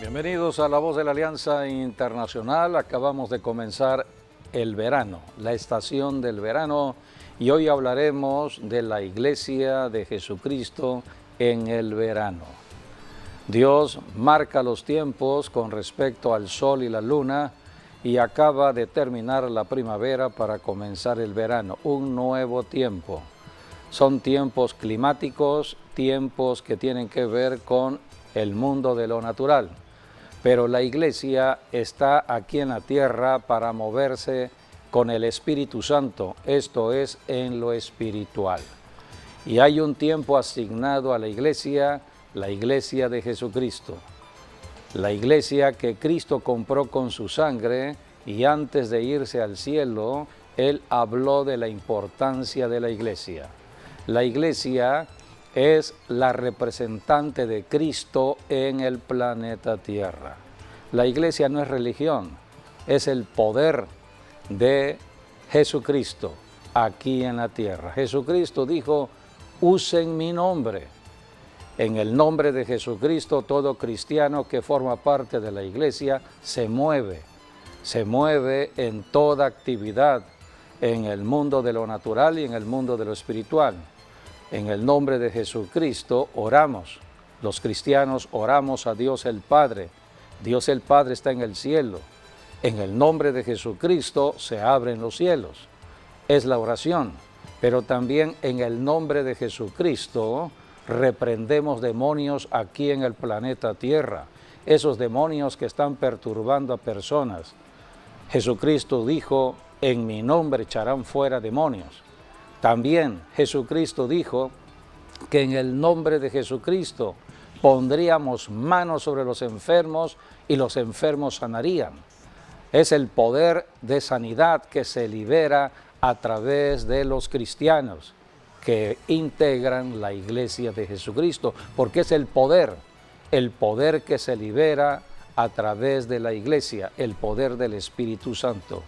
Bienvenidos a La Voz de la Alianza Internacional. Acabamos de comenzar el verano, la estación del verano, y hoy hablaremos de la Iglesia de Jesucristo en el verano. Dios marca los tiempos con respecto al sol y la luna y acaba de terminar la primavera para comenzar el verano, un nuevo tiempo. Son tiempos climáticos, tiempos que tienen que ver con el mundo de lo natural. Pero la Iglesia está aquí en la tierra para moverse con el Espíritu Santo, esto es, en lo espiritual. Y hay un tiempo asignado a la Iglesia de Jesucristo. La Iglesia que Cristo compró con su sangre, y antes de irse al cielo, Él habló de la importancia de la Iglesia. La Iglesia es la representante de Cristo en el planeta Tierra. La Iglesia no es religión, es el poder de Jesucristo aquí en la tierra. Jesucristo dijo, usen mi nombre. En el nombre de Jesucristo, todo cristiano que forma parte de la Iglesia se mueve en toda actividad, en el mundo de lo natural y en el mundo de lo espiritual. En el nombre de Jesucristo oramos. Los cristianos oramos a Dios el Padre. Dios el Padre está en el cielo. En el nombre de Jesucristo se abren los cielos. Es la oración. Pero también en el nombre de Jesucristo reprendemos demonios aquí en el planeta Tierra. Esos demonios que están perturbando a personas. Jesucristo dijo, en mi nombre echarán fuera demonios. También Jesucristo dijo que en el nombre de Jesucristo pondríamos manos sobre los enfermos y los enfermos sanarían. Es el poder de sanidad que se libera a través de los cristianos que integran la Iglesia de Jesucristo, porque es el poder que se libera a través de la Iglesia, el poder del Espíritu Santo.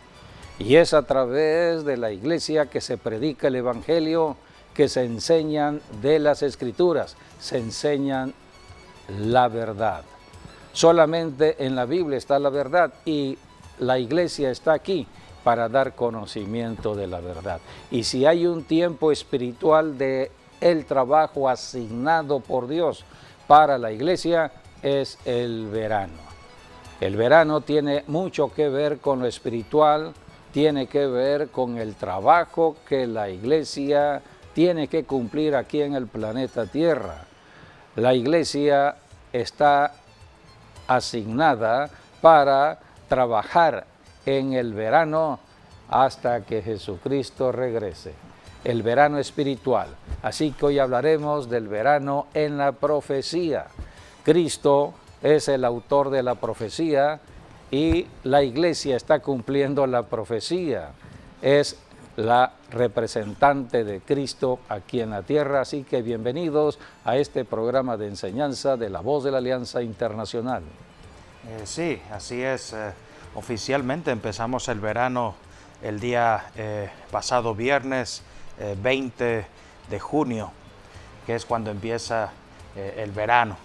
Y es a través de la Iglesia que se predica el Evangelio, que se enseñan de las Escrituras, se enseñan la verdad. Solamente en la Biblia está la verdad y la Iglesia está aquí para dar conocimiento de la verdad. Y si hay un tiempo espiritual de el trabajo asignado por Dios para la Iglesia, es el verano. El verano tiene mucho que ver con lo espiritual, tiene que ver con el trabajo que la Iglesia tiene que cumplir aquí en el planeta Tierra. La Iglesia está asignada para trabajar en el verano hasta que Jesucristo regrese. El verano espiritual. Así que hoy hablaremos del verano en la profecía. Cristo es el autor de la profecía y la Iglesia está cumpliendo la profecía. Es la representante de Cristo aquí en la tierra. Así que bienvenidos a este programa de enseñanza de La Voz de la Alianza Internacional. Sí, así es. Oficialmente empezamos el verano el día pasado viernes 20 de junio, que es cuando empieza el verano.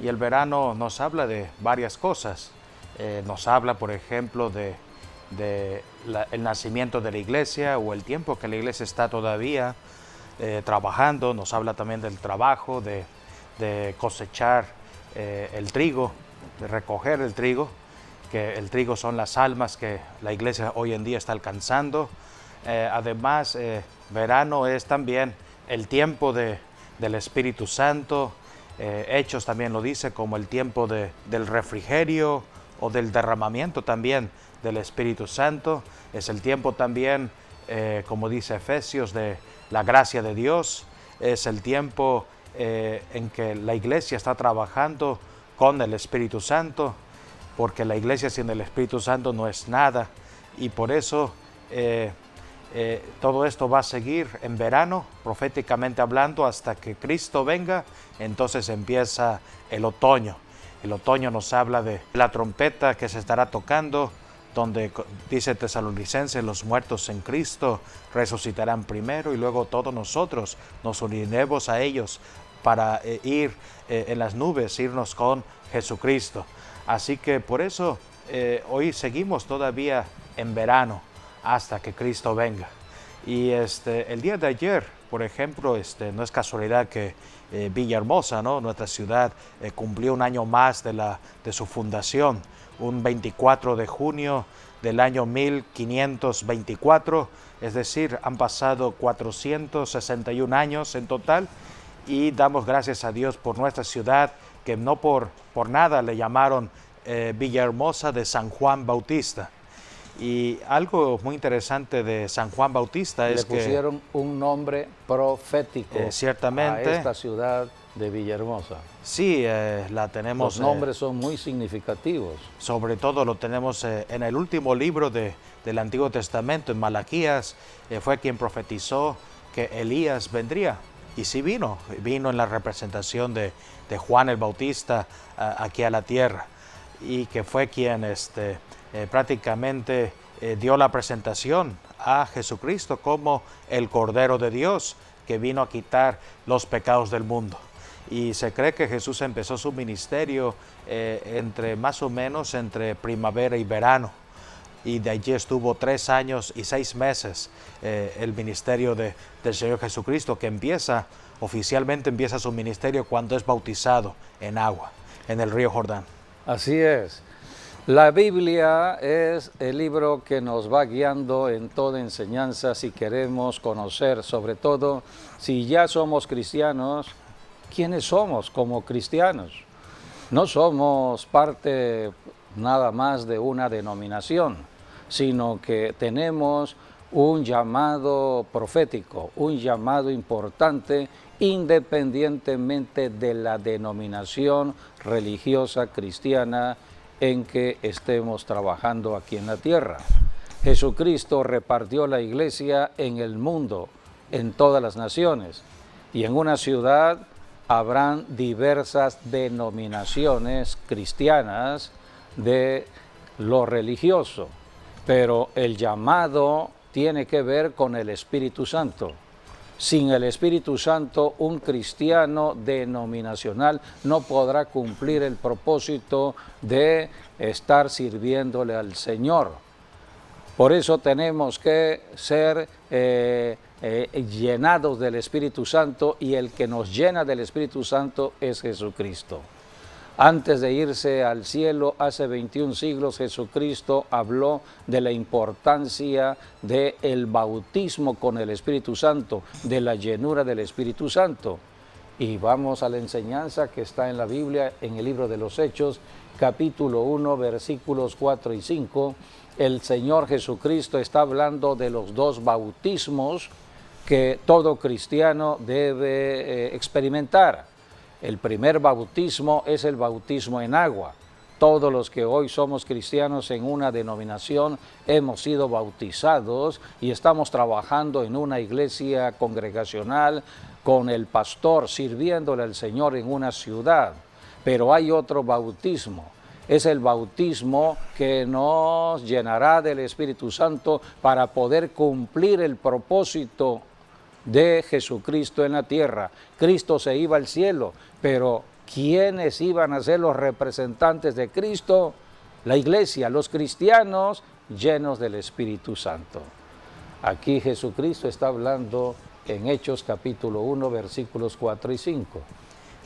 Y el verano nos habla de varias cosas. Nos habla, por ejemplo, el nacimiento de la iglesia o el tiempo que la iglesia está todavía trabajando. Nos habla también del trabajo, de cosechar el trigo, de recoger el trigo, que el trigo son las almas que la iglesia hoy en día está alcanzando. Además, verano es también el tiempo del Espíritu Santo. Hechos también lo dice como el tiempo del refrigerio o del derramamiento también del Espíritu Santo. Es el tiempo también, como dice Efesios, de la gracia de Dios. Es el tiempo en que la iglesia está trabajando con el Espíritu Santo, porque la iglesia sin el Espíritu Santo no es nada. Y por eso todo esto va a seguir en verano, proféticamente hablando, hasta que Cristo venga. Entonces empieza el otoño. El otoño nos habla de la trompeta que se estará tocando, donde dice Tesalonicenses, los muertos en Cristo resucitarán primero y luego todos nosotros nos uniremos a ellos para ir en las nubes, irnos con Jesucristo. Así que por eso hoy seguimos todavía en verano hasta que Cristo venga. Y el día de ayer, por ejemplo, no es casualidad que Villahermosa, ¿no?, nuestra ciudad, cumplió un año más de su fundación, un 24 de junio del año 1524, es decir, han pasado 461 años en total, y damos gracias a Dios por nuestra ciudad, que no por nada le llamaron Villahermosa de San Juan Bautista. Y algo muy interesante de San Juan Bautista es que le pusieron un nombre profético ciertamente a esta ciudad de Villahermosa. Sí, la tenemos. Los nombres son muy significativos. Sobre todo lo tenemos en el último libro del Antiguo Testamento, en Malaquías, fue quien profetizó que Elías vendría. Y sí vino en la representación de Juan el Bautista aquí a la tierra. Y que fue quien prácticamente dio la presentación a Jesucristo como el Cordero de Dios que vino a quitar los pecados del mundo. Y se cree que Jesús empezó su ministerio más o menos entre primavera y verano. Y de allí estuvo 3 años y 6 meses el ministerio del Señor Jesucristo, que oficialmente empieza su ministerio cuando es bautizado en agua, en el río Jordán. Así es. La Biblia es el libro que nos va guiando en toda enseñanza si queremos conocer, sobre todo si ya somos cristianos, ¿quiénes somos como cristianos? No somos parte nada más de una denominación, sino que tenemos un llamado profético, un llamado importante, independientemente de la denominación religiosa cristiana en que estemos trabajando aquí en la tierra. Jesucristo repartió la iglesia en el mundo, en todas las naciones, y en una ciudad habrán diversas denominaciones cristianas de lo religioso, pero el llamado tiene que ver con el Espíritu Santo. Sin el Espíritu Santo, un cristiano denominacional no podrá cumplir el propósito de estar sirviéndole al Señor. Por eso tenemos que ser llenados del Espíritu Santo, y el que nos llena del Espíritu Santo es Jesucristo. Antes de irse al cielo, hace 21 siglos, Jesucristo habló de la importancia del bautismo con el Espíritu Santo, de la llenura del Espíritu Santo. Y vamos a la enseñanza que está en la Biblia, en el libro de los Hechos, capítulo 1, versículos 4 y 5. El Señor Jesucristo está hablando de los 2 bautismos que todo cristiano debe experimentar. El primer bautismo es el bautismo en agua. Todos los que hoy somos cristianos en una denominación hemos sido bautizados y estamos trabajando en una iglesia congregacional con el pastor, sirviéndole al Señor en una ciudad. Pero hay otro bautismo. Es el bautismo que nos llenará del Espíritu Santo para poder cumplir el propósito de Jesucristo en la tierra. Cristo se iba al cielo, pero ¿quiénes iban a ser los representantes de Cristo? La iglesia, los cristianos llenos del Espíritu Santo. Aquí Jesucristo está hablando en Hechos capítulo 1, versículos 4 y 5.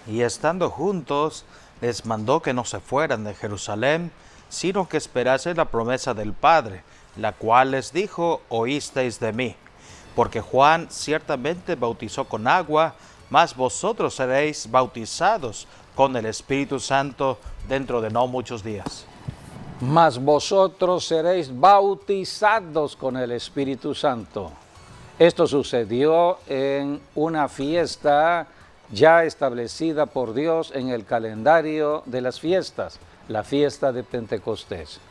Y estando juntos, les mandó que no se fueran de Jerusalén, sino que esperasen la promesa del Padre, la cual les dijo: oísteis de mí. Porque Juan ciertamente bautizó con agua, mas vosotros seréis bautizados con el Espíritu Santo dentro de no muchos días. Mas vosotros seréis bautizados con el Espíritu Santo. Esto sucedió en una fiesta ya establecida por Dios en el calendario de las fiestas, la fiesta de Pentecostés.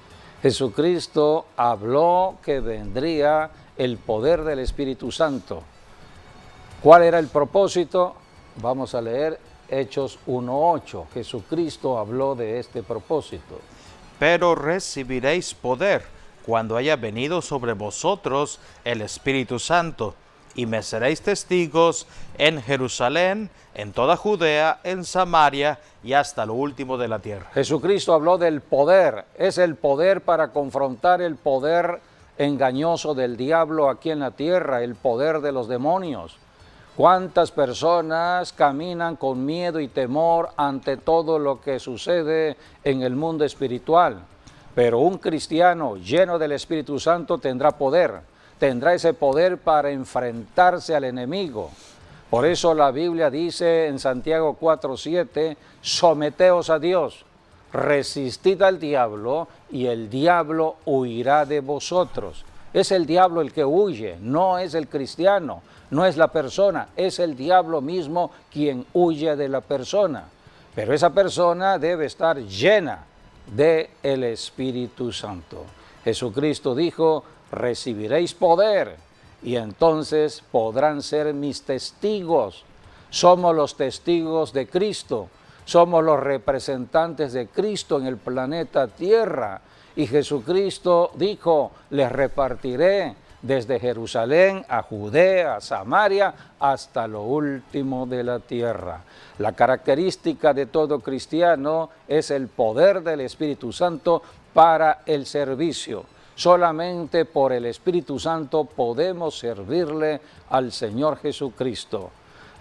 Jesucristo habló que vendría el poder del Espíritu Santo. ¿Cuál era el propósito? Vamos a leer Hechos 1:8. Jesucristo habló de este propósito. Pero recibiréis poder cuando haya venido sobre vosotros el Espíritu Santo, y me seréis testigos en Jerusalén, en toda Judea, en Samaria y hasta lo último de la tierra. Jesucristo habló del poder, es el poder para confrontar el poder engañoso del diablo aquí en la tierra, el poder de los demonios. ¿Cuántas personas caminan con miedo y temor ante todo lo que sucede en el mundo espiritual? Pero un cristiano lleno del Espíritu Santo tendrá poder, tendrá ese poder para enfrentarse al enemigo. Por eso la Biblia dice en Santiago 4:7, someteos a Dios, resistid al diablo y el diablo huirá de vosotros. Es el diablo el que huye, no es el cristiano, no es la persona, es el diablo mismo quien huye de la persona. Pero esa persona debe estar llena del Espíritu Santo. Jesucristo dijo, recibiréis poder y entonces podrán ser mis testigos. Somos los testigos de Cristo, somos los representantes de Cristo en el planeta Tierra. Y Jesucristo dijo, les repartiré desde Jerusalén a Judea, a Samaria, hasta lo último de la tierra. La característica de todo cristiano es el poder del Espíritu Santo para el servicio. Solamente por el Espíritu Santo podemos servirle al Señor Jesucristo.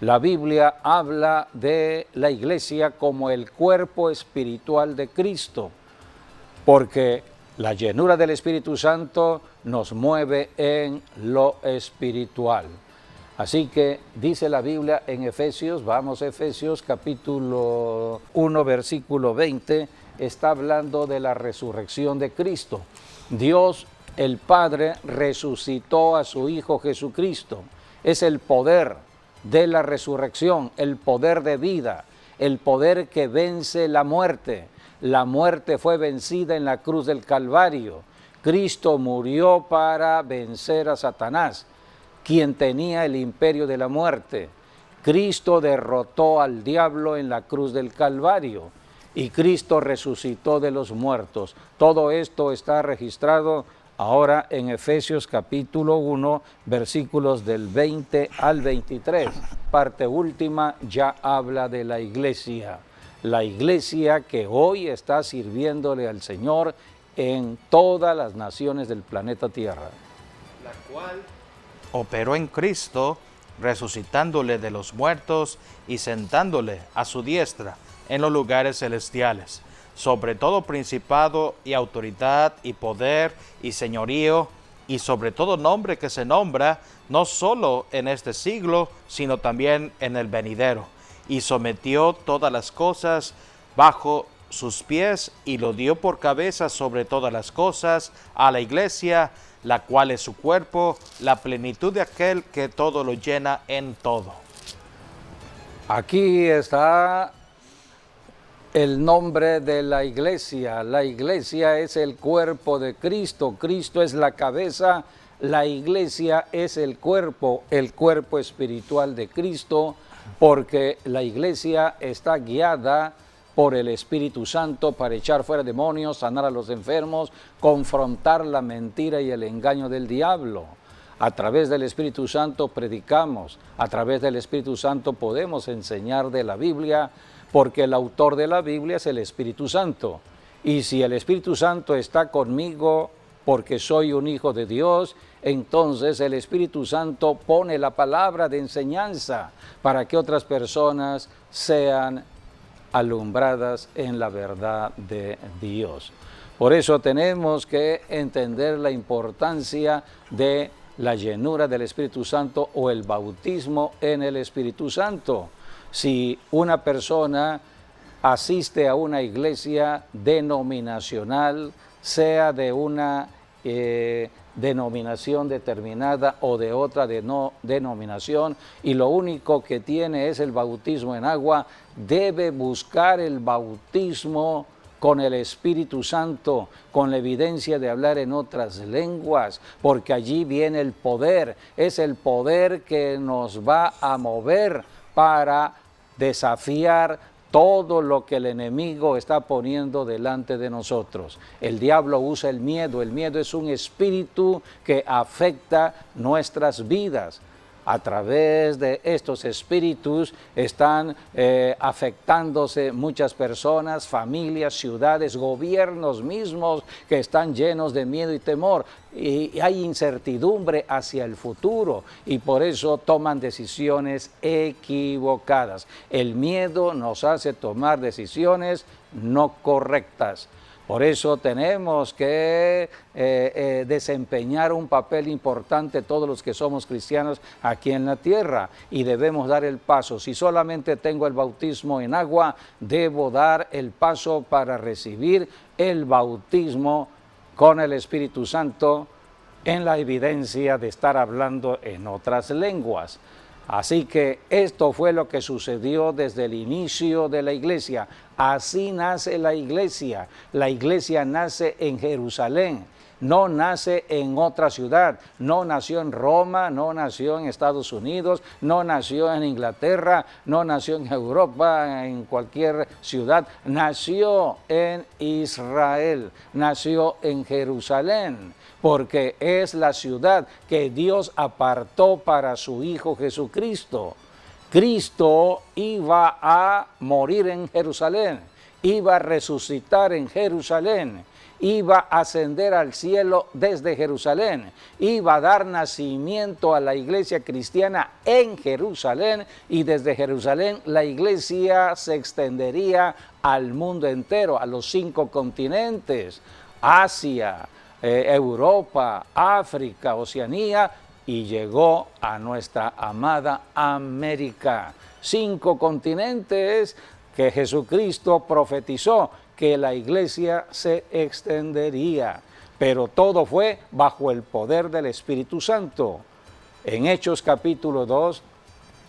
La Biblia habla de la iglesia como el cuerpo espiritual de Cristo, porque la llenura del Espíritu Santo nos mueve en lo espiritual. Así que dice la Biblia en Efesios, vamos a Efesios capítulo 1, versículo 20, está hablando de la resurrección de Cristo. Dios, el Padre, resucitó a su Hijo Jesucristo. Es el poder de la resurrección, el poder de vida, el poder que vence la muerte. La muerte fue vencida en la cruz del Calvario. Cristo murió para vencer a Satanás, quien tenía el imperio de la muerte. Cristo derrotó al diablo en la cruz del Calvario y Cristo resucitó de los muertos. Todo esto está registrado ahora en Efesios capítulo 1, versículos del 20 al 23. Parte última ya habla de la iglesia. La iglesia que hoy está sirviéndole al Señor en todas las naciones del planeta Tierra. La cual operó en Cristo, resucitándole de los muertos y sentándole a su diestra en los lugares celestiales, sobre todo principado y autoridad y poder y señorío, y sobre todo nombre que se nombra, no solo en este siglo, sino también en el venidero. Y sometió todas las cosas bajo sus pies y lo dio por cabeza sobre todas las cosas a la iglesia, la cual es su cuerpo, la plenitud de aquel que todo lo llena en todo. Aquí está el nombre de la iglesia. La iglesia es el cuerpo de Cristo. Cristo es la cabeza, la iglesia es el cuerpo espiritual de Cristo, porque la iglesia está guiada por el Espíritu Santo para echar fuera demonios, sanar a los enfermos, confrontar la mentira y el engaño del diablo. A través del Espíritu Santo predicamos, a través del Espíritu Santo podemos enseñar de la Biblia, porque el autor de la Biblia es el Espíritu Santo. Y si el Espíritu Santo está conmigo porque soy un hijo de Dios, entonces el Espíritu Santo pone la palabra de enseñanza para que otras personas sean alumbradas en la verdad de Dios. Por eso tenemos que entender la importancia de la llenura del Espíritu Santo o el bautismo en el Espíritu Santo. Si una persona asiste a una iglesia denominacional, sea de una denominación determinada o de otra denominación, y lo único que tiene es el bautismo en agua, debe buscar el bautismo con el Espíritu Santo, con la evidencia de hablar en otras lenguas, porque allí viene el poder, es el poder que nos va a mover para desafiar todo lo que el enemigo está poniendo delante de nosotros. El diablo usa el miedo es un espíritu que afecta nuestras vidas. A través de estos espíritus están afectándose muchas personas, familias, ciudades, gobiernos mismos que están llenos de miedo y temor. Y hay incertidumbre hacia el futuro y por eso toman decisiones equivocadas. El miedo nos hace tomar decisiones no correctas. Por eso tenemos que desempeñar un papel importante todos los que somos cristianos aquí en la tierra y debemos dar el paso. Si solamente tengo el bautismo en agua, debo dar el paso para recibir el bautismo con el Espíritu Santo en la evidencia de estar hablando en otras lenguas. Así que esto fue lo que sucedió desde el inicio de la iglesia. Así nace la iglesia. La iglesia nace en Jerusalén, no nace en otra ciudad. No nació en Roma, no nació en Estados Unidos, no nació en Inglaterra, no nació en Europa, en cualquier ciudad. Nació en Israel, nació en Jerusalén, porque es la ciudad que Dios apartó para su Hijo Jesucristo. Cristo iba a morir en Jerusalén, iba a resucitar en Jerusalén, iba a ascender al cielo desde Jerusalén, iba a dar nacimiento a la iglesia cristiana en Jerusalén y desde Jerusalén la iglesia se extendería al mundo entero, a los 5 continentes, Asia, Europa, África, Oceanía, y llegó a nuestra amada América. 5 continentes que Jesucristo profetizó que la iglesia se extendería, pero todo fue bajo el poder del Espíritu Santo. En Hechos capítulo 2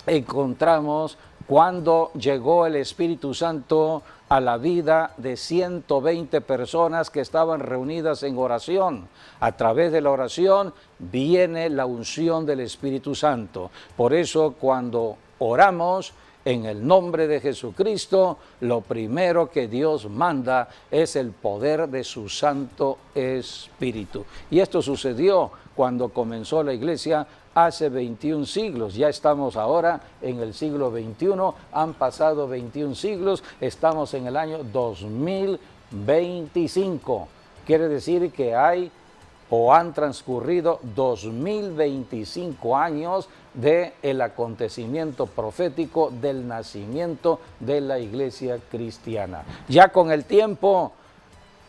encontramos cuando llegó el Espíritu Santo a la vida de 120 personas que estaban reunidas en oración. A través de la oración viene la unción del Espíritu Santo. Por eso cuando oramos en el nombre de Jesucristo, lo primero que Dios manda es el poder de su Santo Espíritu. Y esto sucedió cuando comenzó la iglesia hace 21 siglos. Ya estamos ahora en el siglo XXI, han pasado 21 siglos, estamos en el año 2025. Quiere decir que han transcurrido 2025 años del acontecimiento profético del nacimiento de la iglesia cristiana. Ya con el tiempo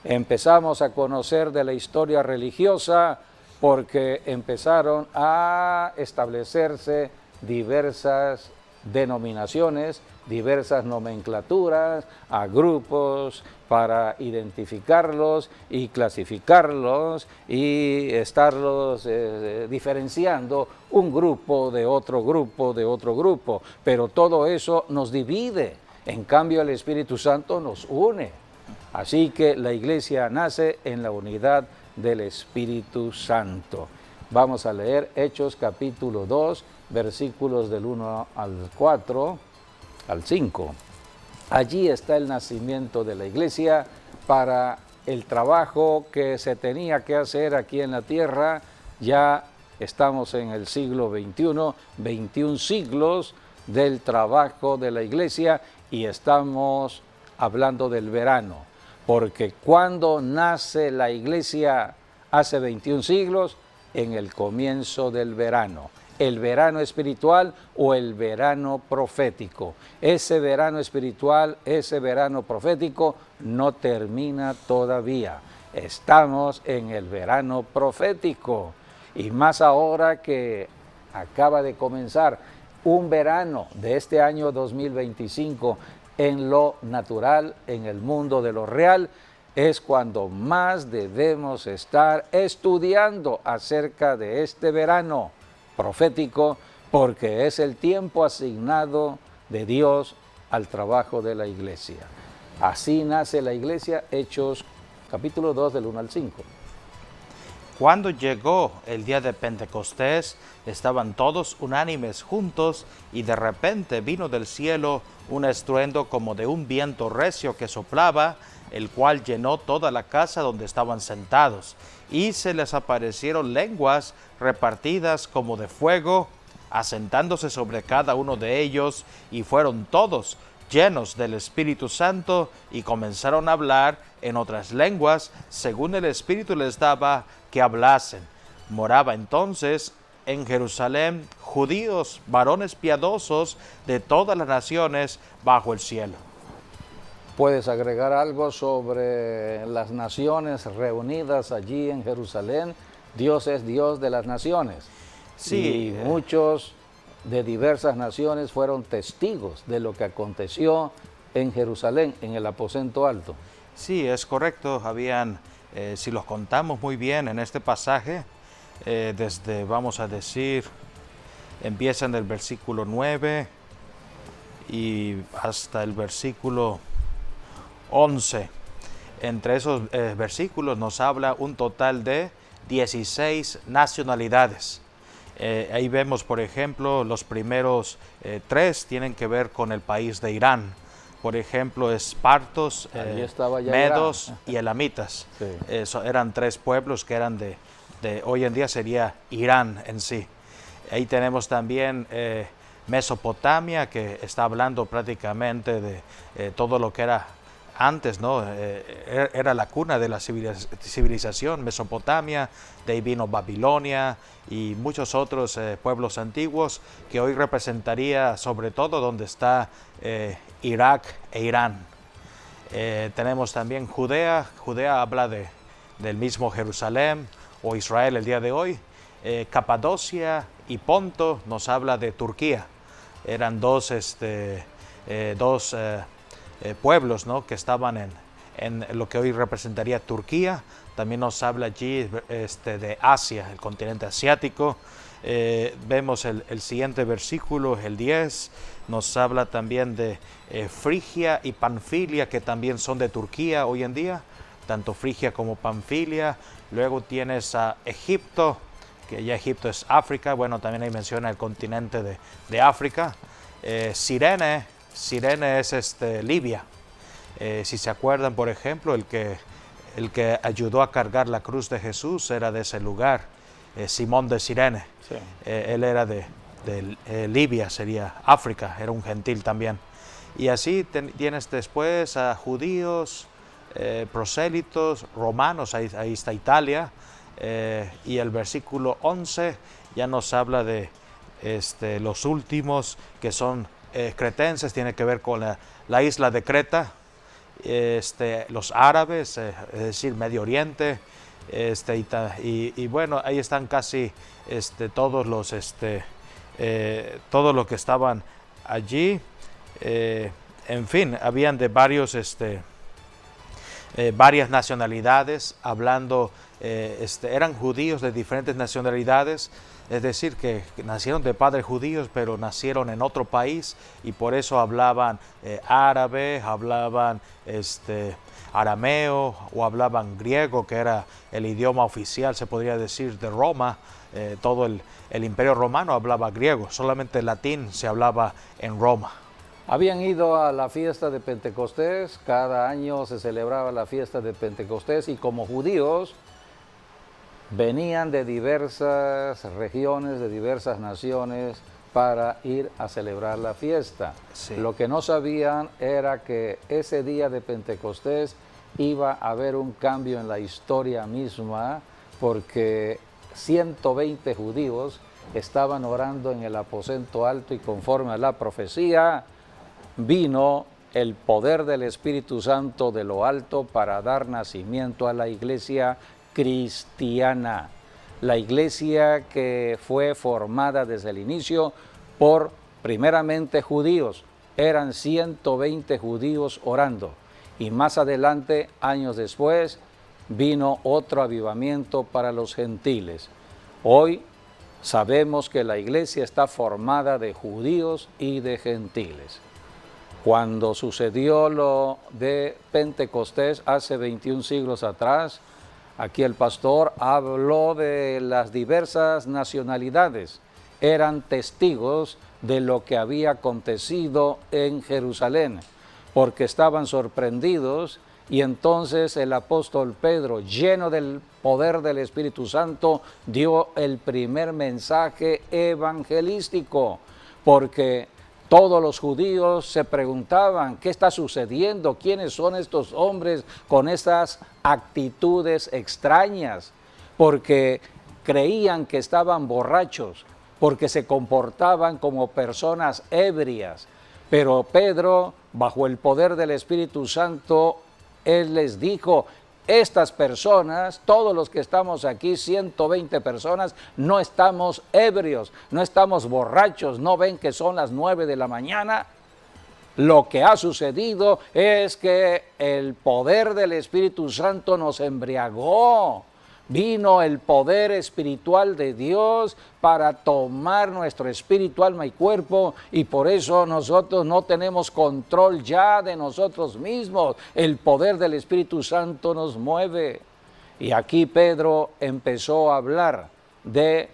empezamos a conocer de la historia religiosa, porque empezaron a establecerse diversas denominaciones, diversas nomenclaturas, a grupos para identificarlos y clasificarlos y estarlos diferenciando un grupo de otro grupo de otro grupo. Pero todo eso nos divide, en cambio el Espíritu Santo nos une. Así que la iglesia nace en la unidad del Espíritu Santo. Vamos a leer Hechos capítulo 2, versículos del 1 al 4, al 5. Allí está el nacimiento de la iglesia para el trabajo que se tenía que hacer aquí en la tierra. Ya estamos en el siglo XXI, 21 siglos del trabajo de la iglesia y estamos hablando del verano. Porque cuando nace la iglesia hace 21 siglos, en el comienzo del verano. El verano espiritual o el verano profético. Ese verano espiritual, ese verano profético no termina todavía. Estamos en el verano profético. Y más ahora que acaba de comenzar un verano de este año 2025 en lo natural, en el mundo de lo real, es cuando más debemos estar estudiando acerca de este verano profético, porque es el tiempo asignado de Dios al trabajo de la iglesia. Así nace la iglesia, Hechos capítulo 2 del 1 al 5. Cuando llegó el día de Pentecostés, estaban todos unánimes juntos y de repente vino del cielo un estruendo como de un viento recio que soplaba, el cual llenó toda la casa donde estaban sentados. Y se les aparecieron lenguas repartidas como de fuego, asentándose sobre cada uno de ellos, y fueron todos llenos del Espíritu Santo y comenzaron a hablar en otras lenguas, según el Espíritu les daba que hablasen. Moraba entonces en Jerusalén judíos, varones piadosos de todas las naciones bajo el cielo. ¿Puedes agregar algo sobre las naciones reunidas allí en Jerusalén? Dios es Dios de las naciones. Sí. Y muchos de diversas naciones fueron testigos de lo que aconteció en Jerusalén, en el aposento alto. Sí, es correcto. Habían, si los contamos muy bien en este pasaje, desde, vamos a decir, empiezan del versículo 9 y hasta el versículo 11. Entre esos versículos nos habla un total de 16 nacionalidades. Ahí vemos, por ejemplo, los primeros 3 tienen que ver con el país de Irán. Por ejemplo, espartos, medos y elamitas. Sí. Eran 3 pueblos que eran de hoy en día sería Irán en sí. Ahí tenemos también Mesopotamia, que está hablando prácticamente de todo lo que era antes, ¿no? Era la cuna de la civilización, Mesopotamia. De ahí vino Babilonia y muchos otros pueblos antiguos, que hoy representaría sobre todo donde está Irak e Irán. Tenemos también Judea. Judea habla del mismo Jerusalén o Israel el día de hoy. Capadocia y Ponto nos habla de Turquía. Eran dos pueblos, ¿no?, que estaban en lo que hoy representaría Turquía. También nos habla allí de Asia, el continente asiático. Vemos el siguiente versículo, el 10, nos habla también de Frigia y Panfilia, que también son de Turquía hoy en día, tanto Frigia como Panfilia. Luego tienes a Egipto, que ya Egipto es África. Bueno, también ahí menciona el continente de África. Cirene es Libia. Si se acuerdan, por ejemplo, el que ayudó a cargar la cruz de Jesús era de ese lugar, Simón de Cirene. Sí. Él era de Libia, sería África, era un gentil también. Y así tienes después a judíos, prosélitos, romanos, ahí está Italia. Y el versículo 11 ya nos habla de los últimos, que son cretenses, tiene que ver con la isla de Creta. Los árabes, es decir, Medio Oriente, y bueno, ahí están casi todos los que estaban allí. En fin, habían de varias nacionalidades hablando. Eran judíos de diferentes nacionalidades, es decir, que nacieron de padres judíos, pero nacieron en otro país, y por eso hablaban árabe, hablaban arameo, o hablaban griego, que era el idioma oficial, se podría decir, de Roma. Todo el imperio romano hablaba griego, solamente el latín se hablaba en Roma. Habían ido a la fiesta de Pentecostés, cada año se celebraba la fiesta de Pentecostés, y como judíos venían de diversas regiones, de diversas naciones, para ir a celebrar la fiesta. Sí. Lo que no sabían era que ese día de Pentecostés iba a haber un cambio en la historia misma, porque 120 judíos estaban orando en el aposento alto, y conforme a la profecía vino el poder del Espíritu Santo de lo alto para dar nacimiento a la iglesia cristiana. La iglesia que fue formada desde el inicio por primeramente judíos. Eran 120 judíos orando, y más adelante, años después, vino otro avivamiento para los gentiles. Hoy sabemos que la iglesia está formada de judíos y de gentiles. Cuando sucedió lo de Pentecostés hace 21 siglos atrás, aquí el pastor habló de las diversas nacionalidades. Eran testigos de lo que había acontecido en Jerusalén, porque estaban sorprendidos Y entonces el apóstol Pedro, lleno del poder del Espíritu Santo, dio el primer mensaje evangelístico, porque todos los judíos se preguntaban, ¿qué está sucediendo? ¿Quiénes son estos hombres con estas actitudes extrañas? Porque creían que estaban borrachos, porque se comportaban como personas ebrias. Pero Pedro, bajo el poder del Espíritu Santo, él les dijo, estas personas, todos los que estamos aquí, 120 personas, no estamos ebrios, no estamos borrachos, ¿no ven que son las 9 de la mañana? Lo que ha sucedido es que el poder del Espíritu Santo nos embriagó. Vino el poder espiritual de Dios para tomar nuestro espíritu, alma y cuerpo, y por eso nosotros no tenemos control ya de nosotros mismos. El poder del Espíritu Santo nos mueve. Y aquí Pedro empezó a hablar del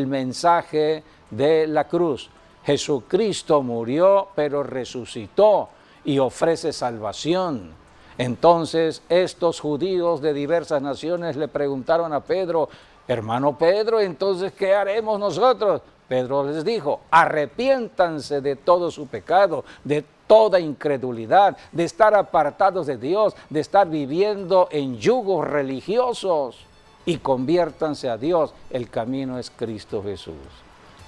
mensaje de la cruz. Jesucristo murió, pero resucitó y ofrece salvación. Entonces estos judíos de diversas naciones le preguntaron a Pedro, hermano Pedro, entonces ¿qué haremos nosotros? Pedro les dijo, arrepiéntanse de todo su pecado, de toda incredulidad, de estar apartados de Dios, de estar viviendo en yugos religiosos y conviértanse a Dios. El camino es Cristo Jesús.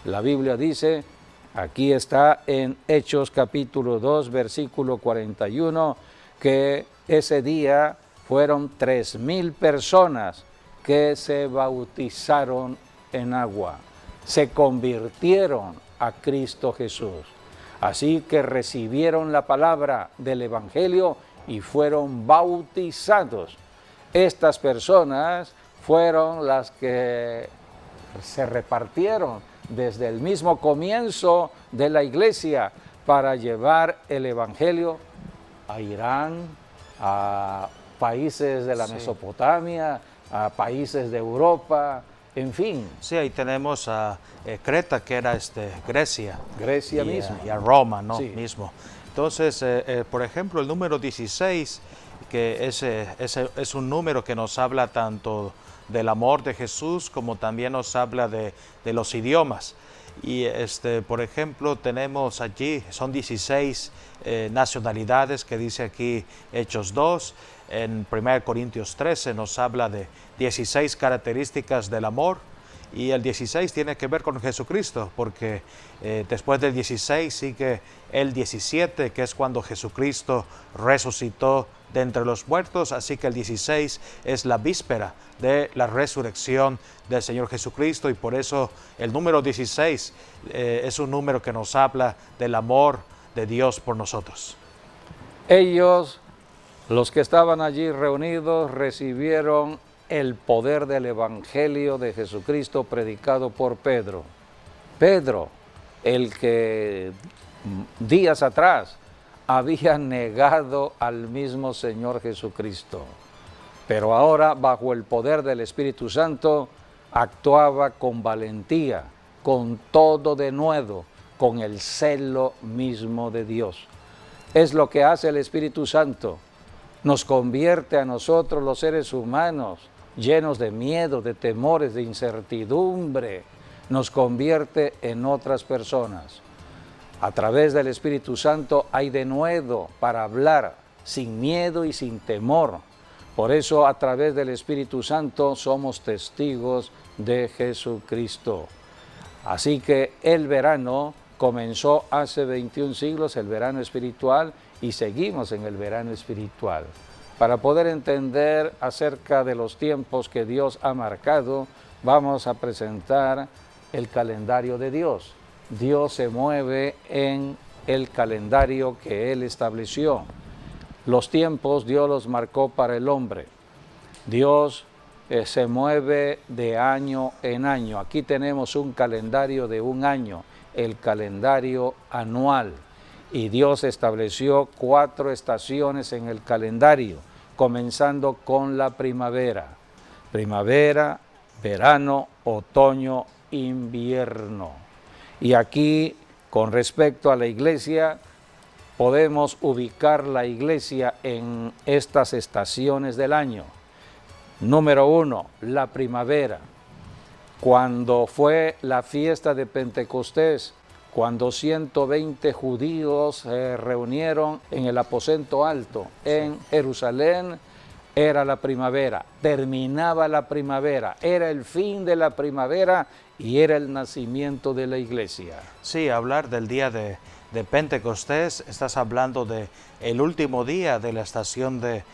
La Biblia dice, aquí está en Hechos capítulo 2, versículo 41, que ese día fueron 3,000 personas que se bautizaron en agua, se convirtieron a Cristo Jesús. Así que recibieron la palabra del Evangelio y fueron bautizados. Estas personas fueron las que se repartieron desde el mismo comienzo de la iglesia para llevar el Evangelio a Irán, a países de la Mesopotamia, a países de Europa, en fin. Sí, ahí tenemos a Creta, que era Grecia. Grecia mismo. Y a Roma, ¿no? Sí. Mismo. Entonces, por ejemplo, el número 16, que es un número que nos habla tanto del amor de Jesús como también nos habla de los idiomas. Y por ejemplo, tenemos allí, son 16 nacionalidades que dice aquí Hechos 2. En 1 Corintios 13 nos habla de 16 características del amor. Y el 16 tiene que ver con Jesucristo, porque después del 16 sigue el 17, que es cuando Jesucristo resucitó de entre los muertos. Así que el 16 es la víspera de la resurrección del Señor Jesucristo, y por eso el número 16 es un número que nos habla del amor de Dios por nosotros. Ellos, los que estaban allí reunidos, recibieron el poder del Evangelio de Jesucristo predicado por Pedro. Pedro, el que días atrás había negado al mismo Señor Jesucristo, pero ahora bajo el poder del Espíritu Santo actuaba con valentía, con todo denuedo, con el celo mismo de Dios. Es lo que hace el Espíritu Santo. Nos convierte a nosotros, los seres humanos, llenos de miedo, de temores, de incertidumbre, nos convierte en otras personas. A través del Espíritu Santo hay denuedo para hablar sin miedo y sin temor. Por eso a través del Espíritu Santo somos testigos de Jesucristo. Así que el verano comenzó hace 21 siglos, el verano espiritual, y seguimos en el verano espiritual. Para poder entender acerca de los tiempos que Dios ha marcado, vamos a presentar el calendario de Dios. Dios se mueve en el calendario que Él estableció. Los tiempos Dios los marcó para el hombre. Dios se mueve de año en año. Aquí tenemos un calendario de un año, el calendario anual. Y Dios estableció 4 estaciones en el calendario, comenzando con la primavera. Primavera, verano, otoño, invierno. Y aquí, con respecto a la iglesia, podemos ubicar la iglesia en estas estaciones del año. Número 1, la primavera. Cuando fue la fiesta de Pentecostés, cuando 120 judíos se reunieron en el aposento alto en Jerusalén, era la primavera, terminaba la primavera, era el fin de la primavera y era el nacimiento de la iglesia. Sí, hablar del día de Pentecostés, estás hablando de el último día de la estación de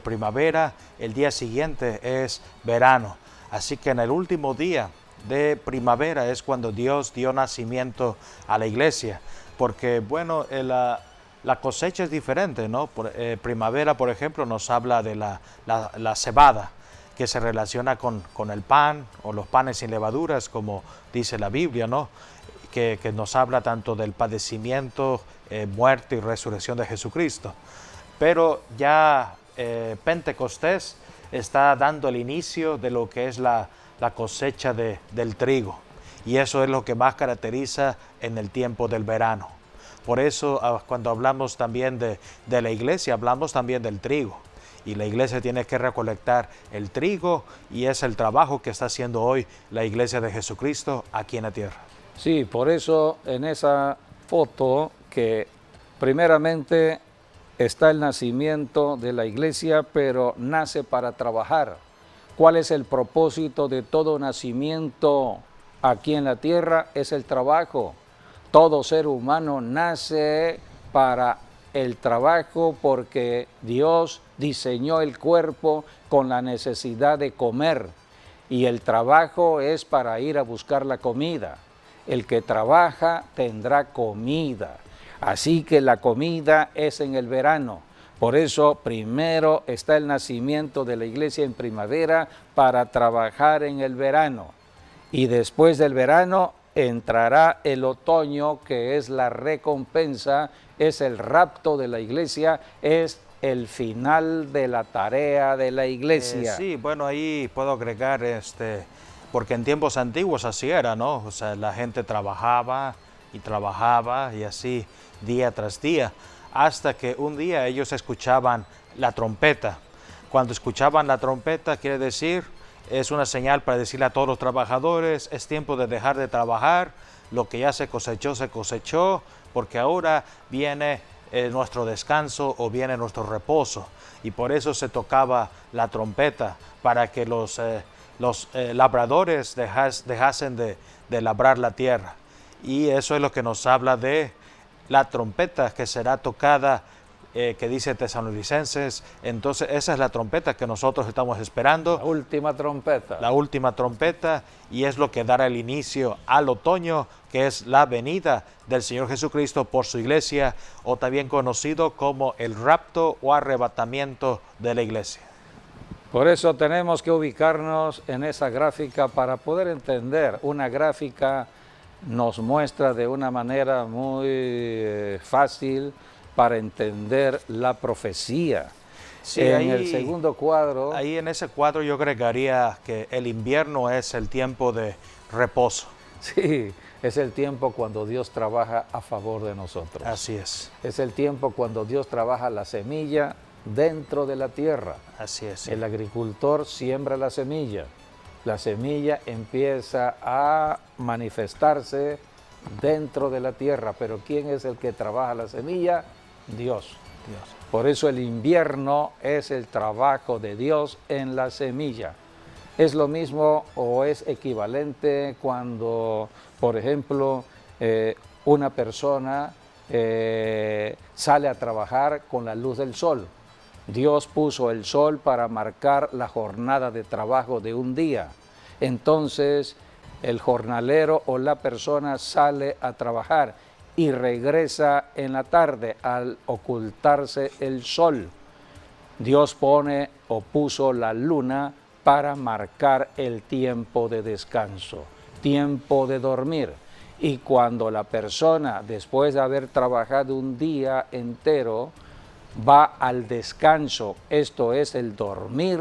primavera, el día siguiente es verano. Así que en el último día de primavera es cuando Dios dio nacimiento a la iglesia, porque bueno, la cosecha es diferente, ¿no? Primavera, por ejemplo, nos habla de la cebada, que se relaciona con el pan o los panes sin levaduras, como dice la Biblia, ¿no? Que nos habla tanto del padecimiento, muerte y resurrección de Jesucristo. Pero ya Pentecostés está dando el inicio de lo que es la cosecha del trigo, y eso es lo que más caracteriza en el tiempo del verano. Por eso cuando hablamos también de la iglesia, hablamos también del trigo, y la iglesia tiene que recolectar el trigo, y es el trabajo que está haciendo hoy la iglesia de Jesucristo aquí en la tierra. Sí, por eso en esa foto que primeramente está el nacimiento de la iglesia, pero nace para trabajar. ¿Cuál es el propósito de todo nacimiento aquí en la tierra? Es el trabajo. Todo ser humano nace para el trabajo porque Dios diseñó el cuerpo con la necesidad de comer, y el trabajo es para ir a buscar la comida. El que trabaja tendrá comida. Así que la comida es en el verano. Por eso primero está el nacimiento de la iglesia en primavera para trabajar en el verano. Y después del verano entrará el otoño, que es la recompensa, es el rapto de la iglesia, es el final de la tarea de la iglesia. Sí, bueno, ahí puedo agregar, porque en tiempos antiguos así era, ¿no? O sea, la gente trabajaba y así día tras día, hasta que un día ellos escuchaban la trompeta. Cuando escuchaban la trompeta, quiere decir, es una señal para decirle a todos los trabajadores, es tiempo de dejar de trabajar, lo que ya se cosechó, porque ahora viene nuestro descanso o viene nuestro reposo. Y por eso se tocaba la trompeta, para que los labradores dejasen de labrar la tierra. Y eso es lo que nos habla de la trompeta que será tocada, que dice Tesalonicenses. Entonces esa es la trompeta que nosotros estamos esperando. La última trompeta. La última trompeta, y es lo que dará el inicio al otoño, que es la venida del Señor Jesucristo por su iglesia, o también conocido como el rapto o arrebatamiento de la iglesia. Por eso tenemos que ubicarnos en esa gráfica para poder entender. Una gráfica nos muestra de una manera muy fácil para entender la profecía. Sí, en ahí, el segundo cuadro... Ahí en ese cuadro yo agregaría que el invierno es el tiempo de reposo. Sí, es el tiempo cuando Dios trabaja a favor de nosotros. Así es. Es el tiempo cuando Dios trabaja la semilla dentro de la tierra. Así es. Sí. El agricultor siembra la semilla empieza a manifestarse dentro de la tierra, pero ¿quién es el que trabaja la semilla? Dios. Por eso el invierno es el trabajo de Dios en la semilla. Es lo mismo o es equivalente cuando, por ejemplo, una persona sale a trabajar con la luz del sol. Dios puso el sol para marcar la jornada de trabajo de un día. Entonces, el jornalero o la persona sale a trabajar y regresa en la tarde al ocultarse el sol. Dios pone o puso la luna para marcar el tiempo de descanso, tiempo de dormir. Y cuando la persona, después de haber trabajado un día entero, va al descanso, esto es el dormir,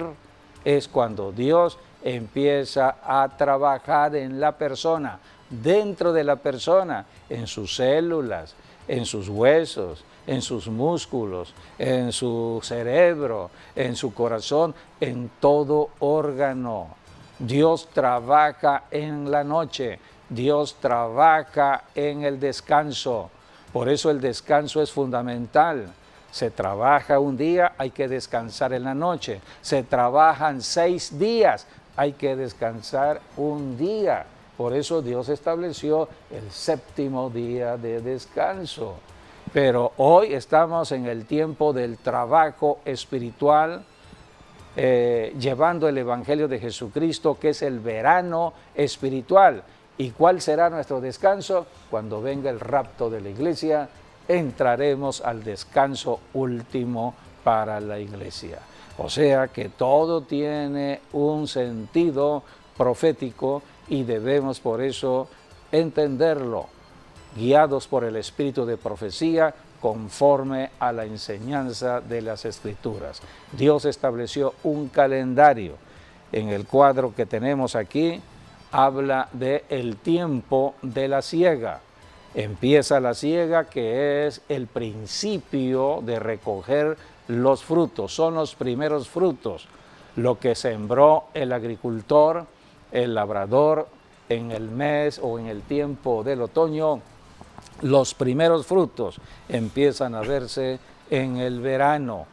es cuando Dios empieza a trabajar en la persona, dentro de la persona, en sus células, en sus huesos, en sus músculos, en su cerebro, en su corazón, en todo órgano. Dios trabaja en la noche, Dios trabaja en el descanso. Por eso el descanso es fundamental. Se trabaja un día, hay que descansar en la noche. Se trabajan 6 días, hay que descansar un día. Por eso Dios estableció el 7º día de descanso. Pero hoy estamos en el tiempo del trabajo espiritual, llevando el Evangelio de Jesucristo, que es el verano espiritual. ¿Y cuál será nuestro descanso? Cuando venga el rapto de la iglesia, entraremos al descanso último para la iglesia. O sea que todo tiene un sentido profético y debemos por eso entenderlo, guiados por el espíritu de profecía, conforme a la enseñanza de las Escrituras. Dios estableció un calendario. En el cuadro que tenemos aquí, habla del tiempo de la siega. Empieza la siega, que es el principio de recoger los frutos, son los primeros frutos, lo que sembró el agricultor, el labrador, en el mes o en el tiempo del otoño. Los primeros frutos empiezan a verse en el verano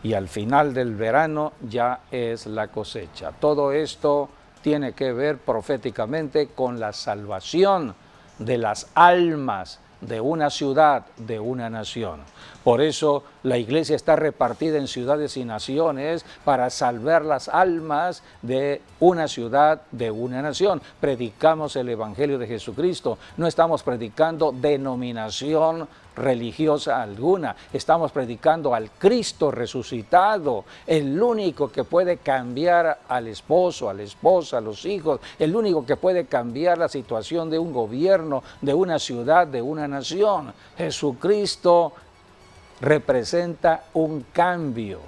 y al final del verano ya es la cosecha. Todo esto tiene que ver proféticamente con la salvación de las almas de una ciudad, de una nación. Por eso la iglesia está repartida en ciudades y naciones para salvar las almas de una ciudad, de una nación. Predicamos el Evangelio de Jesucristo, no estamos predicando denominación religiosa alguna, estamos predicando al Cristo resucitado, el único que puede cambiar al esposo, a la esposa, a los hijos, el único que puede cambiar la situación de un gobierno, de una ciudad, de una nación. Jesucristo representa un cambio.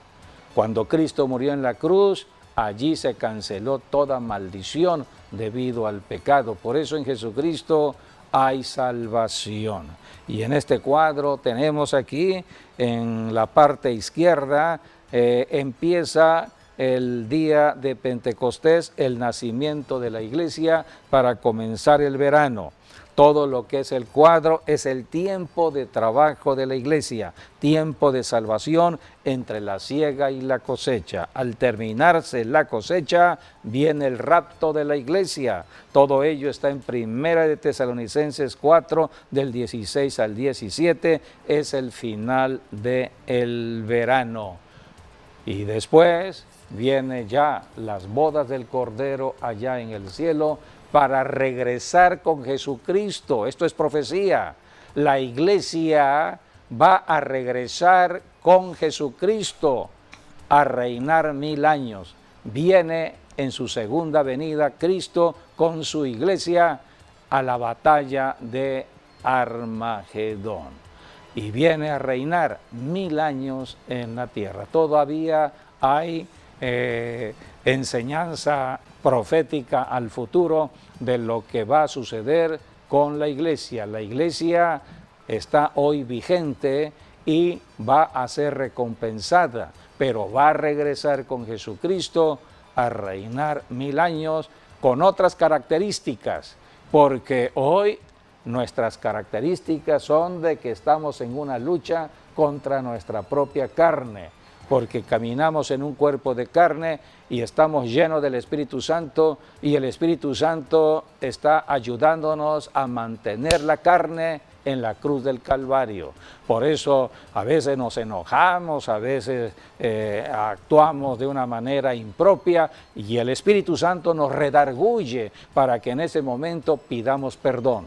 Cuando Cristo murió en la cruz, allí se canceló toda maldición debido al pecado. Por eso en Jesucristo hay salvación. Y en este cuadro tenemos aquí, en la parte izquierda, empieza el día de Pentecostés, el nacimiento de la iglesia para comenzar el verano. Todo lo que es el cuadro es el tiempo de trabajo de la iglesia, tiempo de salvación entre la siega y la cosecha. Al terminarse la cosecha, viene el rapto de la iglesia. Todo ello está en 1 de Tesalonicenses 4, del 16 al 17, es el final del verano. Y después viene ya las bodas del Cordero allá en el cielo, para regresar con Jesucristo. Esto es profecía. La iglesia va a regresar con Jesucristo a reinar 1000 años. Viene en su segunda venida Cristo con su iglesia a la batalla de Armagedón. Y viene a reinar 1000 años en la tierra. Todavía hay enseñanza profética al futuro de lo que va a suceder con la iglesia. La iglesia está hoy vigente y va a ser recompensada, pero va a regresar con Jesucristo a reinar 1000 años con otras características, porque hoy nuestras características son de que estamos en una lucha contra nuestra propia carne, porque caminamos en un cuerpo de carne y estamos llenos del Espíritu Santo, y el Espíritu Santo está ayudándonos a mantener la carne en la cruz del Calvario. Por eso a veces nos enojamos, a veces actuamos de una manera impropia, y el Espíritu Santo nos redarguye para que en ese momento pidamos perdón.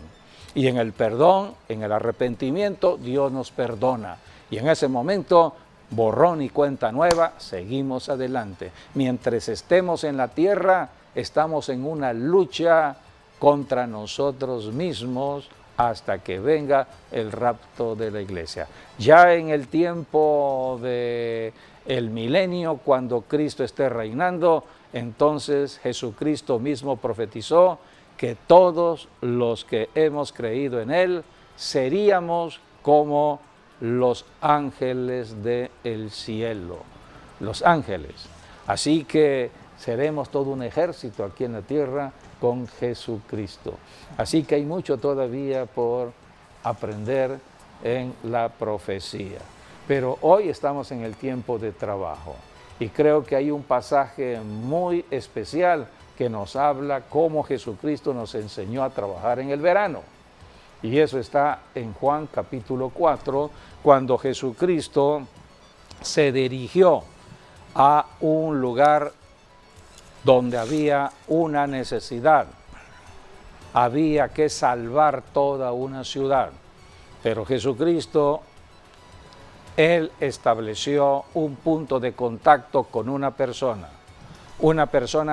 Y en el perdón, en el arrepentimiento, Dios nos perdona. Y en ese momento, borrón y cuenta nueva, seguimos adelante. Mientras estemos en la tierra, estamos en una lucha contra nosotros mismos hasta que venga el rapto de la iglesia. Ya en el tiempo del milenio, cuando Cristo esté reinando, entonces Jesucristo mismo profetizó que todos los que hemos creído en Él seríamos como los ángeles del cielo. Los ángeles. Así que seremos todo un ejército aquí en la tierra con Jesucristo. Así que hay mucho todavía por aprender en la profecía. Pero hoy estamos en el tiempo de trabajo y creo que hay un pasaje muy especial que nos habla cómo Jesucristo nos enseñó a trabajar en el verano. Y eso está en Juan capítulo 4, cuando Jesucristo se dirigió a un lugar donde había una necesidad. Había que salvar toda una ciudad. Pero Jesucristo, Él estableció un punto de contacto con una persona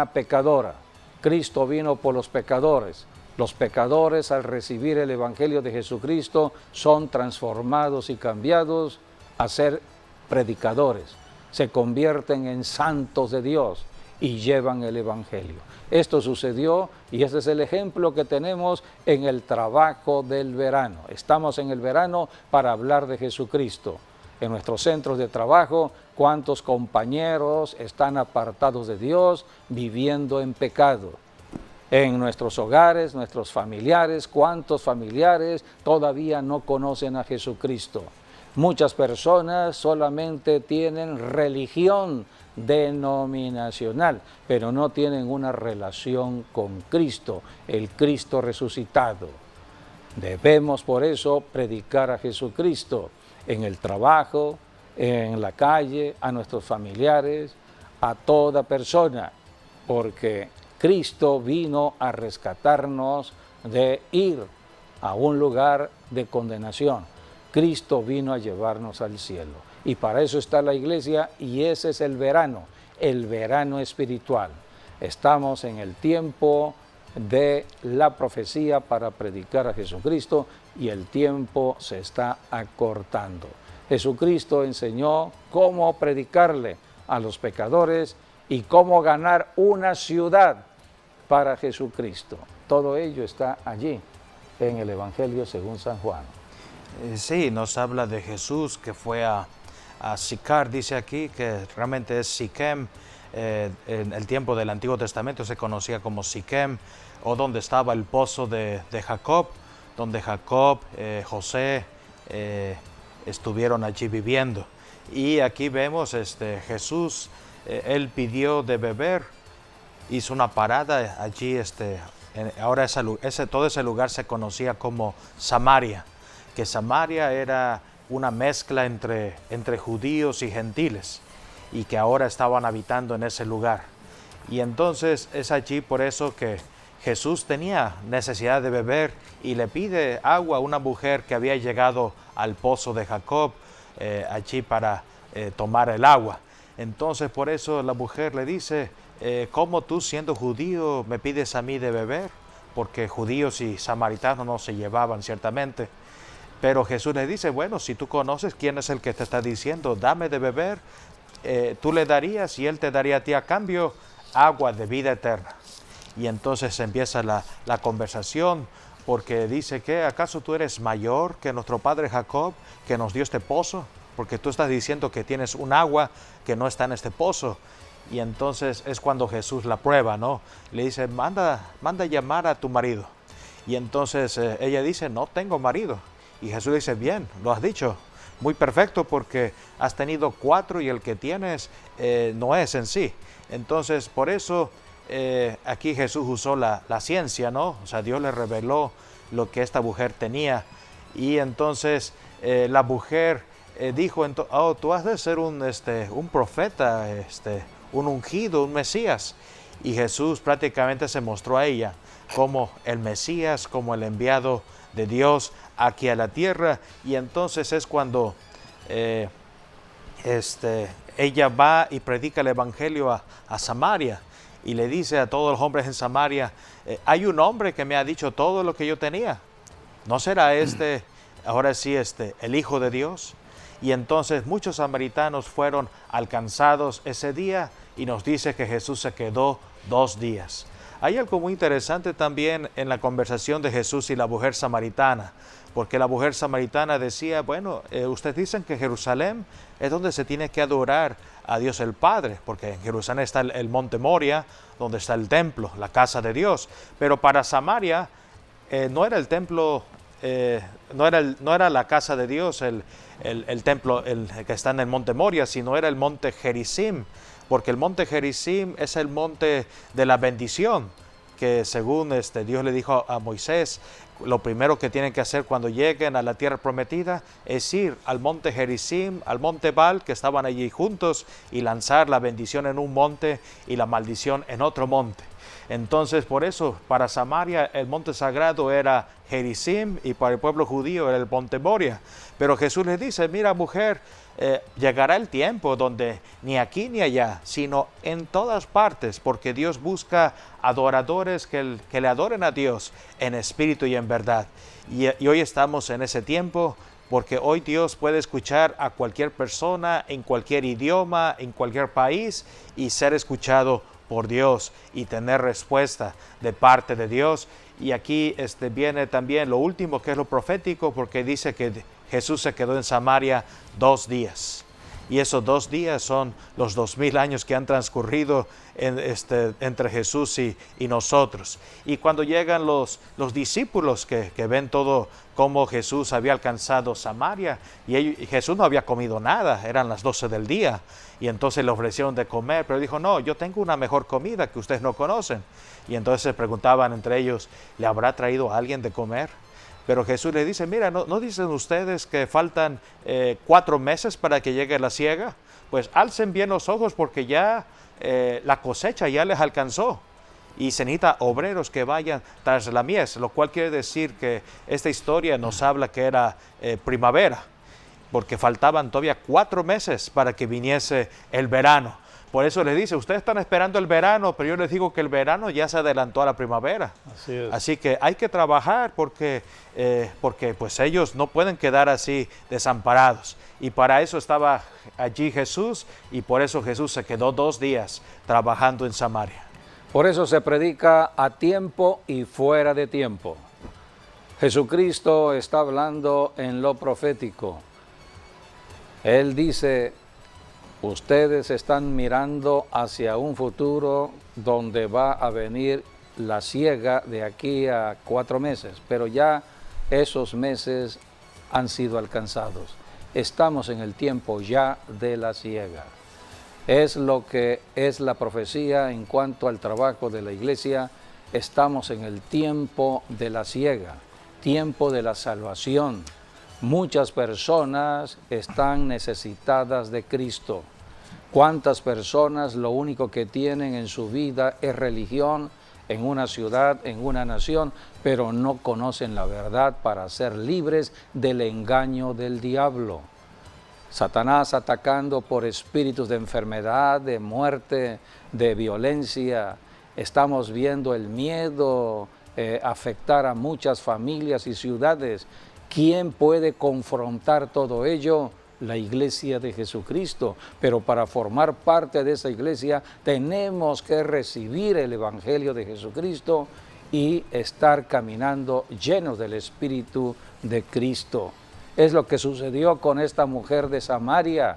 pecadora. Cristo vino por los pecadores. Los pecadores, al recibir el Evangelio de Jesucristo, son transformados y cambiados a ser predicadores. Se convierten en santos de Dios y llevan el Evangelio. Esto sucedió y ese es el ejemplo que tenemos en el trabajo del verano. Estamos en el verano para hablar de Jesucristo. En nuestros centros de trabajo, ¿cuántos compañeros están apartados de Dios, viviendo en pecado? En nuestros hogares, nuestros familiares, ¿cuántos familiares todavía no conocen a Jesucristo? Muchas personas solamente tienen religión denominacional, pero no tienen una relación con Cristo, el Cristo resucitado. Debemos por eso predicar a Jesucristo en el trabajo, en la calle, a nuestros familiares, a toda persona, porque Cristo vino a rescatarnos de ir a un lugar de condenación. Cristo vino a llevarnos al cielo. Y para eso está la iglesia y ese es el verano espiritual. Estamos en el tiempo de la profecía para predicar a Jesucristo y el tiempo se está acortando. Jesucristo enseñó cómo predicarle a los pecadores y cómo ganar una ciudad para Jesucristo. Todo ello está allí en el Evangelio según San Juan. Sí, nos habla de Jesús que fue a Sicar, dice aquí que realmente es Siquem. En el tiempo del Antiguo Testamento se conocía como Siquem, o donde estaba el pozo de Jacob, donde Jacob, José estuvieron allí viviendo. Y aquí vemos Jesús, él pidió de beber, hizo una parada allí, ahora todo ese lugar se conocía como Samaria, que Samaria era una mezcla entre judíos y gentiles, y que ahora estaban habitando en ese lugar. Y entonces es allí por eso que Jesús tenía necesidad de beber y le pide agua a una mujer que había llegado al pozo de Jacob allí para tomar el agua. Entonces por eso la mujer le dice, ¿cómo tú siendo judío me pides a mí de beber? Porque judíos y samaritanos no se llevaban ciertamente. Pero Jesús le dice, bueno, si tú conoces quién es el que te está diciendo, dame de beber, tú le darías y él te daría a ti a cambio agua de vida eterna. Y entonces empieza la conversación, porque dice que ¿acaso tú eres mayor que nuestro padre Jacob, que nos dio este pozo? Porque tú estás diciendo que tienes un agua que no está en este pozo. Y entonces es cuando Jesús la prueba, ¿no? Le dice, manda a llamar a tu marido. Y entonces ella dice, no tengo marido. Y Jesús dice, bien, lo has dicho, muy perfecto, porque has tenido 4 y el que tienes no es en sí. Entonces, por eso aquí Jesús usó la ciencia, ¿no? O sea, Dios le reveló lo que esta mujer tenía. Y entonces la mujer dijo, oh, tú has de ser un profeta, un ungido, un Mesías. Y Jesús prácticamente se mostró a ella como el Mesías, como el enviado de Dios aquí a la tierra. Y entonces es cuando ella va y predica el evangelio a Samaria y le dice a todos los hombres en Samaria, hay un hombre que me ha dicho todo lo que yo tenía, ¿no será ahora sí el Hijo de Dios? Y entonces muchos samaritanos fueron alcanzados ese día y nos dice que Jesús se quedó 2 días. hay algo muy interesante también en la conversación de Jesús y la mujer samaritana, porque la mujer samaritana decía, bueno, ustedes dicen que Jerusalén es donde se tiene que adorar a Dios el Padre, porque en Jerusalén está el monte Moria, donde está el templo, la casa de Dios, pero para Samaria no era el templo, no era la casa de Dios, el templo que está en el monte Moria, sino era el monte Gerizim, porque el monte Gerizim es el monte de la bendición, que según Dios le dijo a Moisés, lo primero que tienen que hacer cuando lleguen a la tierra prometida es ir al monte Gerizim, al monte Baal, que estaban allí juntos, y lanzar la bendición en un monte y la maldición en otro monte. Entonces, por eso, para Samaria el monte sagrado era Gerizim y para el pueblo judío era el monte Moria. Pero Jesús les dice, mira mujer, llegará el tiempo donde ni aquí ni allá, sino en todas partes, porque Dios busca adoradores que le adoren a Dios en espíritu y en verdad. Y hoy estamos en ese tiempo, porque hoy Dios puede escuchar a cualquier persona, en cualquier idioma, en cualquier país, y ser escuchado por Dios y tener respuesta de parte de Dios. Y aquí viene también lo último, que es lo profético, porque dice que Jesús se quedó en Samaria 2 días. Y esos 2 días son los 2000 años que han transcurrido entre Jesús y nosotros. Y cuando llegan los discípulos que ven todo cómo Jesús había alcanzado Samaria, y Jesús no había comido nada, eran las 12 del día, y entonces le ofrecieron de comer, pero dijo, no, yo tengo una mejor comida que ustedes no conocen. Y entonces se preguntaban entre ellos, ¿le habrá traído a alguien de comer? Pero Jesús le dice, mira, ¿no dicen ustedes que faltan 4 meses para que llegue la siega? Pues alcen bien los ojos, porque ya la cosecha ya les alcanzó y se necesita obreros que vayan tras la mies, lo cual quiere decir que esta historia nos habla que era primavera, porque faltaban todavía 4 meses para que viniese el verano. Por eso les dice, ustedes están esperando el verano, pero yo les digo que el verano ya se adelantó a la primavera. Así es. Así que hay que trabajar porque pues ellos no pueden quedar así desamparados. Y para eso estaba allí Jesús, y por eso Jesús se quedó 2 días trabajando en Samaria. Por eso se predica a tiempo y fuera de tiempo. Jesucristo está hablando en lo profético. Él dice, ustedes están mirando hacia un futuro donde va a venir la siega de aquí a 4 meses, pero ya esos meses han sido alcanzados. Estamos en el tiempo ya de la siega. Es lo que es la profecía en cuanto al trabajo de la iglesia. Estamos en el tiempo de la siega, tiempo de la salvación. Muchas personas están necesitadas de Cristo. ¿Cuántas personas lo único que tienen en su vida es religión en una ciudad, en una nación, pero no conocen la verdad para ser libres del engaño del diablo? Satanás atacando por espíritus de enfermedad, de muerte, de violencia. Estamos viendo el miedo afectar a muchas familias y ciudades. ¿Quién puede confrontar todo ello? La iglesia de Jesucristo. Pero para formar parte de esa iglesia tenemos que recibir el evangelio de Jesucristo y estar caminando llenos del Espíritu de Cristo. Es lo que sucedió con esta mujer de Samaria.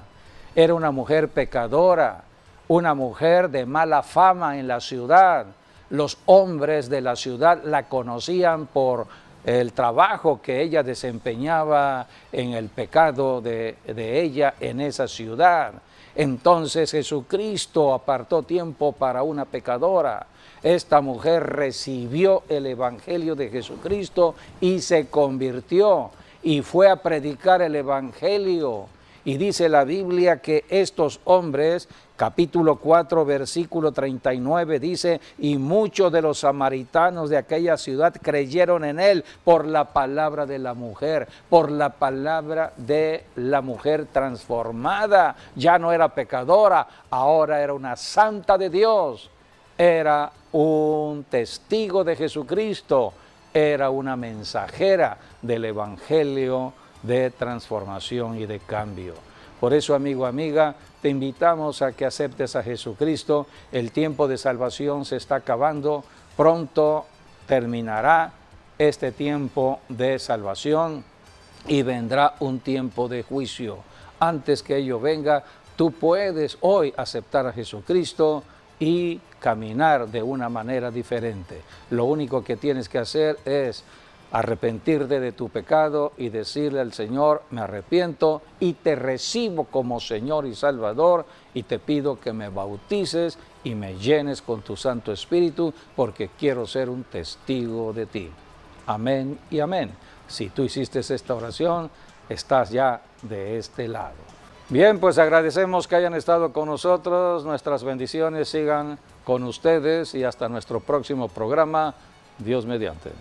Era una mujer pecadora, una mujer de mala fama en la ciudad. Los hombres de la ciudad la conocían por el trabajo que ella desempeñaba en el pecado de ella en esa ciudad. Entonces Jesucristo apartó tiempo para una pecadora. Esta mujer recibió el evangelio de Jesucristo y se convirtió y fue a predicar el evangelio. Y dice la Biblia que estos hombres, capítulo 4, versículo 39, dice, y muchos de los samaritanos de aquella ciudad creyeron en él por la palabra de la mujer, por la palabra de la mujer transformada. Ya no era pecadora, ahora era una santa de Dios, era un testigo de Jesucristo, era una mensajera del evangelio de transformación y de cambio. Por eso, amigo, amiga, te invitamos a que aceptes a Jesucristo. El tiempo de salvación se está acabando. Pronto terminará este tiempo de salvación y vendrá un tiempo de juicio. Antes que ello venga, tú puedes hoy aceptar a Jesucristo y caminar de una manera diferente. Lo único que tienes que hacer es arrepentirte de tu pecado y decirle al Señor: me arrepiento y te recibo como Señor y Salvador, y te pido que me bautices y me llenes con tu Santo Espíritu, porque quiero ser un testigo de ti. Amén y amén. Si tú hiciste esta oración, estás ya de este lado. Bien, pues agradecemos que hayan estado con nosotros. Nuestras bendiciones sigan con ustedes y hasta nuestro próximo programa, Dios mediante.